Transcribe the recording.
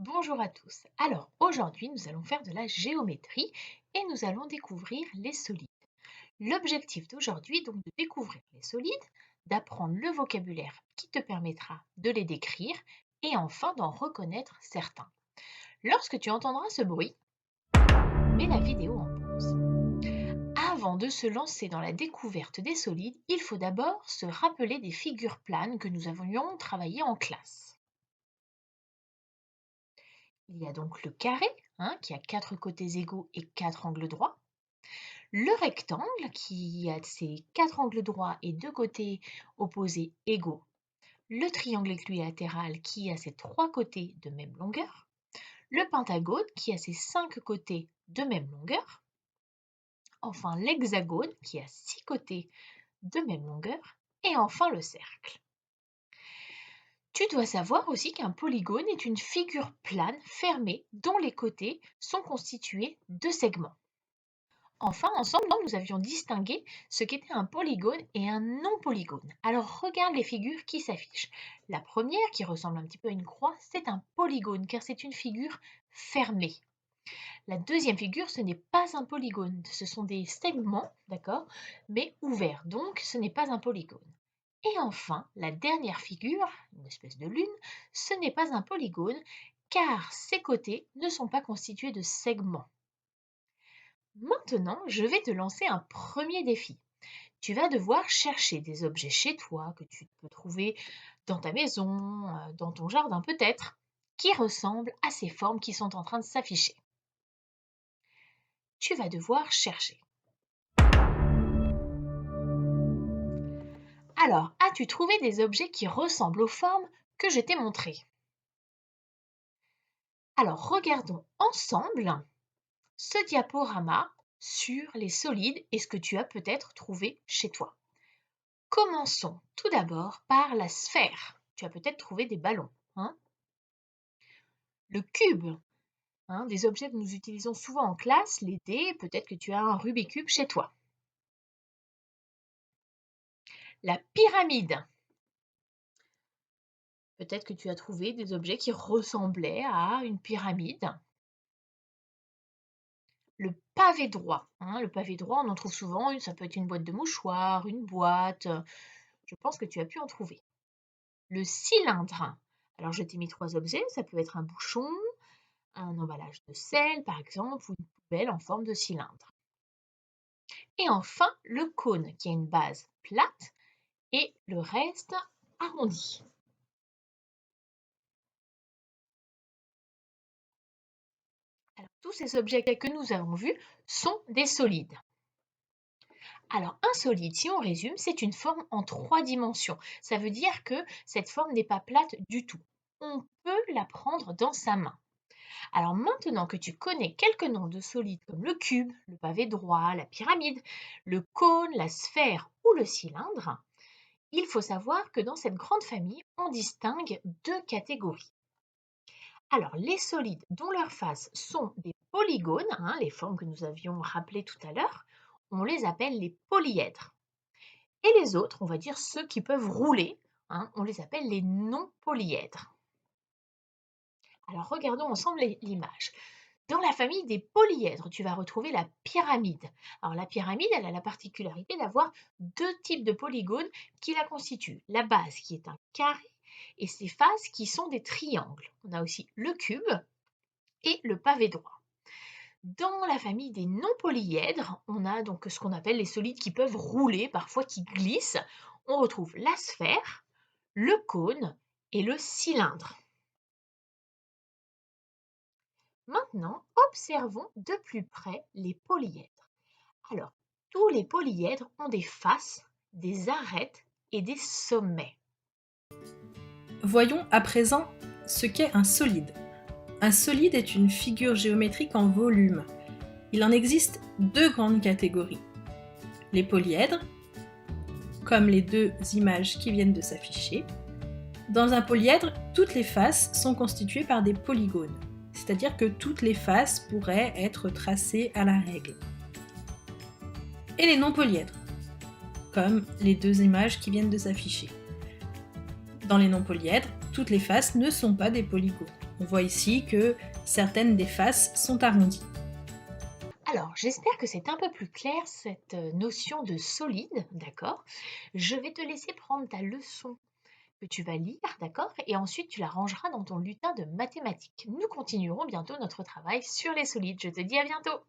Bonjour à tous. Alors aujourd'hui, nous allons faire de la géométrie et nous allons découvrir les solides. L'objectif d'aujourd'hui est donc de découvrir les solides, d'apprendre le vocabulaire qui te permettra de les décrire et enfin d'en reconnaître certains. Lorsque tu entendras ce bruit, mets la vidéo en pause. Avant de se lancer dans la découverte des solides, il faut d'abord se rappeler des figures planes que nous avions travaillées en classe. Il y a donc le carré, qui a 4 côtés égaux et 4 angles droits. Le rectangle, qui a ses 4 angles droits et 2 côtés opposés égaux. Le triangle équilatéral, qui a ses 3 côtés de même longueur. Le pentagone, qui a ses 5 côtés de même longueur. Enfin, l'hexagone, qui a 6 côtés de même longueur. Et enfin, le cercle. Tu dois savoir aussi qu'un polygone est une figure plane fermée dont les côtés sont constitués de segments. Enfin, ensemble, nous avions distingué ce qu'était un polygone et un non-polygone. Alors, regarde les figures qui s'affichent. La première, qui ressemble un petit peu à une croix, c'est un polygone, car c'est une figure fermée. La deuxième figure, ce n'est pas un polygone, ce sont des segments, d'accord, mais ouverts, donc ce n'est pas un polygone. Et enfin, la dernière figure, une espèce de lune, ce n'est pas un polygone, car ses côtés ne sont pas constitués de segments. Maintenant, je vais te lancer un premier défi. Tu vas devoir chercher des objets chez toi que tu peux trouver dans ta maison, dans ton jardin peut-être, qui ressemblent à ces formes qui sont en train de s'afficher. Tu vas devoir chercher. Alors, as-tu trouvé des objets qui ressemblent aux formes que je t'ai montrées? Alors, regardons ensemble ce diaporama sur les solides et ce que tu as peut-être trouvé chez toi. Commençons tout d'abord par la sphère. Tu as peut-être trouvé des ballons. Le cube, des objets que nous utilisons souvent en classe, les dés, peut-être que tu as un Rubik's Cube chez toi. La pyramide. Peut-être que tu as trouvé des objets qui ressemblaient à une pyramide. Le pavé droit. Le pavé droit, on en trouve souvent, ça peut être une boîte de mouchoirs, une boîte. Je pense que tu as pu en trouver. Le cylindre. Alors, je t'ai mis 3 objets. Ça peut être un bouchon, un emballage de sel, par exemple, ou une poubelle en forme de cylindre. Et enfin, le cône, qui a une base plate et le reste arrondi. Alors, tous ces objets que nous avons vus sont des solides. Alors, un solide, si on résume, c'est une forme en 3 dimensions. Ça veut dire que cette forme n'est pas plate du tout. On peut la prendre dans sa main. Alors maintenant que tu connais quelques noms de solides comme le cube, le pavé droit, la pyramide, le cône, la sphère ou le cylindre, il faut savoir que dans cette grande famille, on distingue 2 catégories. Alors, les solides dont leurs faces sont des polygones, les formes que nous avions rappelées tout à l'heure, on les appelle les polyèdres. Et les autres, on va dire ceux qui peuvent rouler, on les appelle les non-polyèdres. Alors, regardons ensemble l'image. Dans la famille des polyèdres, tu vas retrouver la pyramide. Alors, la pyramide, elle a la particularité d'avoir 2 types de polygones qui la constituent. La base qui est un carré et ses faces qui sont des triangles. On a aussi le cube et le pavé droit. Dans la famille des non-polyèdres, on a donc ce qu'on appelle les solides qui peuvent rouler, parfois qui glissent. On retrouve la sphère, le cône et le cylindre. Maintenant, observons de plus près les polyèdres. Alors, tous les polyèdres ont des faces, des arêtes et des sommets. Voyons à présent ce qu'est un solide. Un solide est une figure géométrique en volume. Il en existe 2 grandes catégories. Les polyèdres, comme les 2 images qui viennent de s'afficher. Dans un polyèdre, toutes les faces sont constituées par des polygones, c'est-à-dire que toutes les faces pourraient être tracées à la règle. Et les non-polyèdres, comme les 2 images qui viennent de s'afficher. Dans les non-polyèdres, toutes les faces ne sont pas des polygones. On voit ici que certaines des faces sont arrondies. Alors, j'espère que c'est un peu plus clair cette notion de solide, d'accord? Je vais te laisser prendre ta leçon que tu vas lire, d'accord? Et ensuite, tu la rangeras dans ton lutin de mathématiques. Nous continuerons bientôt notre travail sur les solides. Je te dis à bientôt!